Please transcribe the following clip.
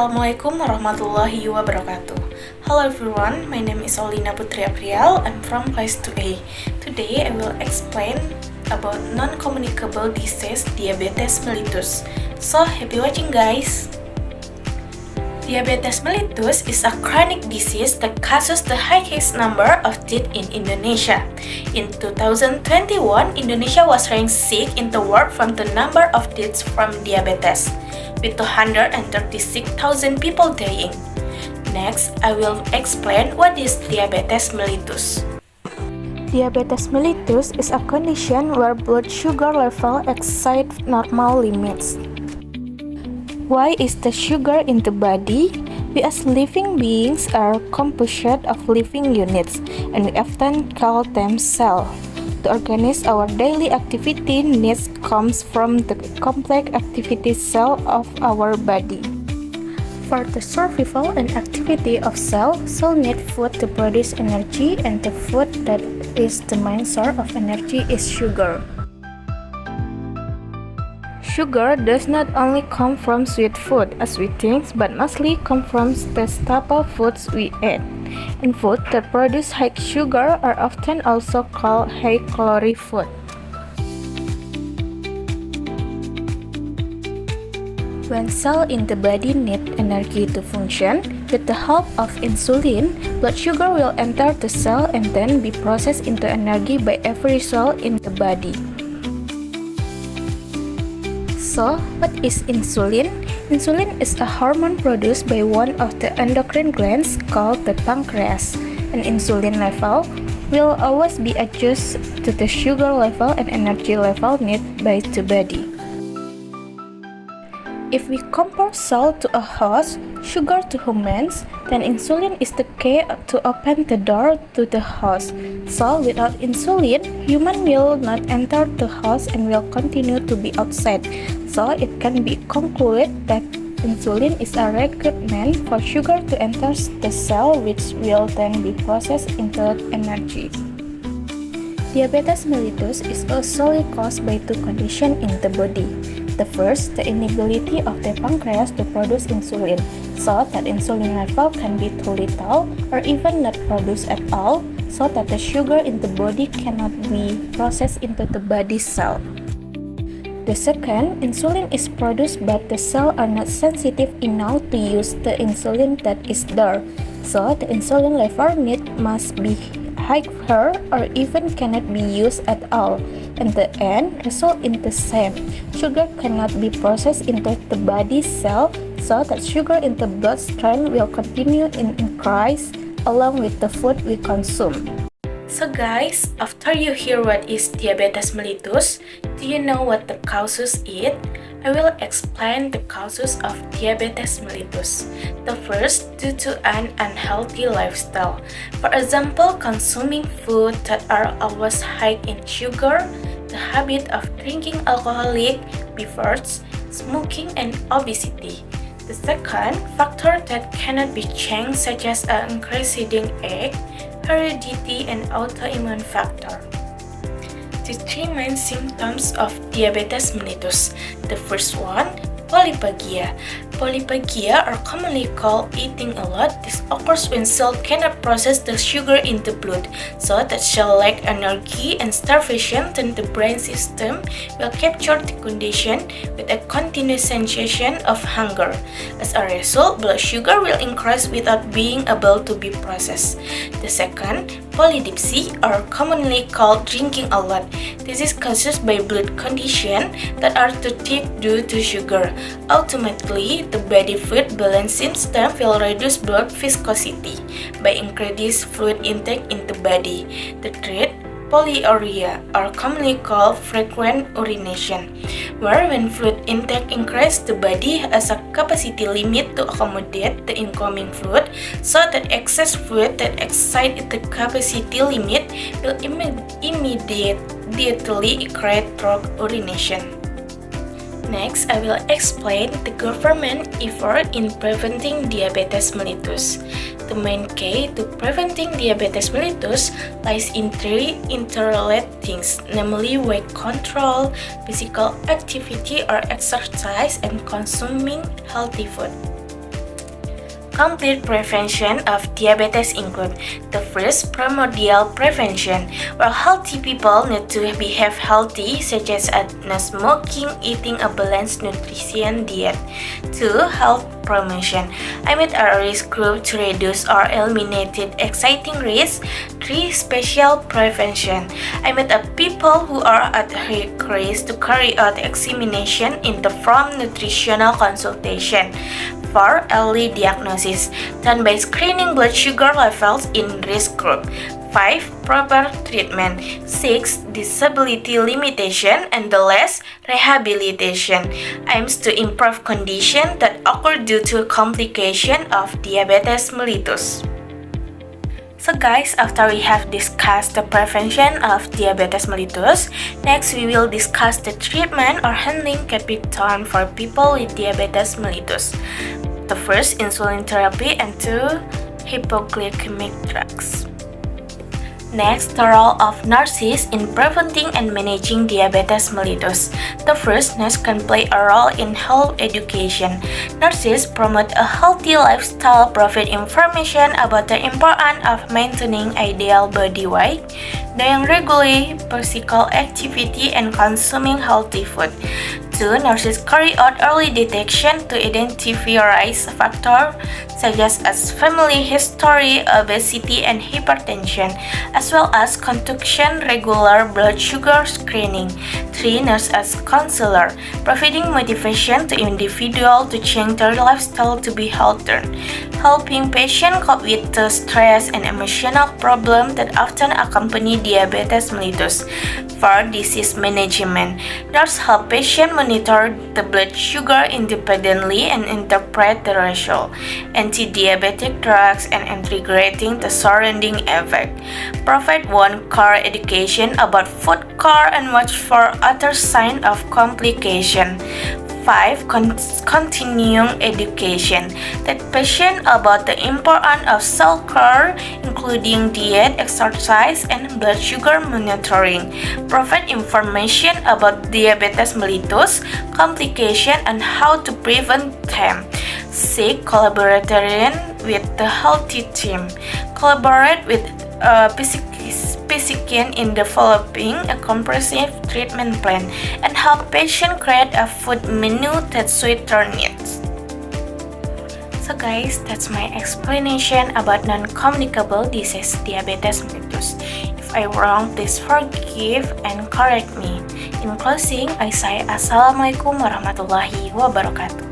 Assalamualaikum warahmatullahi wabarakatuh. Hello everyone, my name is Olina Putri Aprial. I'm from class 2A. Today I will explain about non-communicable disease diabetes mellitus. So happy watching guys! Diabetes mellitus is a chronic disease that causes the highest number of deaths in Indonesia. In 2021, Indonesia was ranked 6th in the world from the number of deaths from diabetes, with 236,000 people dying. Next, I will explain what is diabetes mellitus. Diabetes mellitus is a condition where blood sugar level exceeds normal limits. Why is the sugar in the body? We as living beings are composed of living units, and we often call them cells. The organism our daily activity needs comes from the complex activity cell of our body. For the survival and activity of cells need food to produce energy, and the food that is the main source of energy is sugar. Sugar does not only come from sweet food as we think, but mostly come from the staple foods we eat. And food that produce high sugar are often also called high-calorie food. When cells in the body need energy to function, with the help of insulin, blood sugar will enter the cell and then be processed into energy by every cell in the body. So, what is insulin? Insulin is a hormone produced by one of the endocrine glands called the pancreas. An insulin level will always be adjusted to the sugar level and energy level needed by the body. If we compare cell to a house, sugar to humans, then insulin is the key to open the door to the house. So without insulin, human will not enter the house and will continue to be outside. So it can be concluded that insulin is a requirement for sugar to enter the cell, which will then be processed into energy. Diabetes mellitus is usually caused by two conditions in the body. The first, the inability of the pancreas to produce insulin, so that insulin level can be too little or even not produced at all, so that the sugar in the body cannot be processed into the body cell. The second, insulin is produced but the cells are not sensitive enough to use the insulin that is there, so the insulin level need must be higher or even cannot be used at all, and the end result in the same. Sugar cannot be processed into the body cell, so that sugar in the bloodstream will continue in increase along with the food we consume. So guys, after you hear what is diabetes mellitus, do you know what the causes is? I will explain the causes of diabetes mellitus. The first, due to an unhealthy lifestyle. For example, consuming food that are always high in sugar, the habit of drinking alcoholic beverages, smoking, and obesity. The second factor that cannot be changed, such as an increasing age, heredity, and autoimmune factor. The three main symptoms of diabetes mellitus. The first one, polyphagia. Polyphagia are commonly called eating a lot. This occurs when cells cannot process the sugar in the blood, so that cell lack energy and starvation, then the brain system will capture the condition with a continuous sensation of hunger. As a result, blood sugar will increase without being able to be processed. The second, polydipsia, are commonly called drinking a lot. This is caused by blood condition that are too thick due to sugar. Ultimately, the body fluid balance system will reduce blood viscosity by increased fluid intake in the body. The third, polyuria, are commonly called frequent urination, where when fluid intake increases, the body has a capacity limit to accommodate the incoming fluid, so that excess fluid that exceeds the capacity limit will immediately create through urination. Next, I will explain the government effort in preventing diabetes mellitus. The main key to preventing diabetes mellitus lies in three interrelated things, namely weight control, physical activity or exercise, and consuming healthy food. complete prevention of diabetes include the first, primordial prevention, where healthy people need to behave healthy, such as no smoking, eating a balanced nutrition diet. 2. Health promotion. Meet a risk group to reduce or eliminate exciting risks. 3. Special prevention. Meet people who are at risk to carry out examination in the from nutritional consultation. 4. Early diagnosis, done by screening blood sugar levels in risk group. 5. Proper treatment. 6. Disability limitation, and the last, rehabilitation, aims to improve condition that occur due to complication of diabetes mellitus. So guys, after we have discussed the prevention of diabetes mellitus, next we will discuss the treatment or handling can be done for people with diabetes mellitus. The first, insulin therapy, and 2, hypoglycemic drugs. Next, the role of nurses in preventing and managing diabetes mellitus. The first, nurse can play a role in health education. Nurses promote a healthy lifestyle, provide information about the importance of maintaining ideal body weight, doing regular physical activity, and consuming healthy food. 2. Nurses carry out early detection to identify risk factors such as family history, obesity, and hypertension, as well as conduction regular blood sugar screening. 3. Nurse as counselor, providing motivation to individuals to change their lifestyle to be healthier, helping patients cope with the stress and emotional problems that often accompany diabetes mellitus. 4. Disease management. Nurse help patients monitor the blood sugar independently and interpret the ratio, anti-diabetic drugs, and integrating the surrounding effect. Provide one-car education about food care and watch for other signs of complication. 5. Continuing education. That patient about the importance of self-care, including diet, exercise, and blood sugar monitoring. Provide information about diabetes mellitus, complication, and how to prevent them. 6. Collaboration with the healthy team. Collaborate with physician in developing a comprehensive treatment plan and help patients create a food menu that suits their needs. So guys, that's my explanation about non-communicable disease diabetes mellitus. If I wrong, please forgive and correct me. In closing, I say Assalamualaikum warahmatullahi wabarakatuh.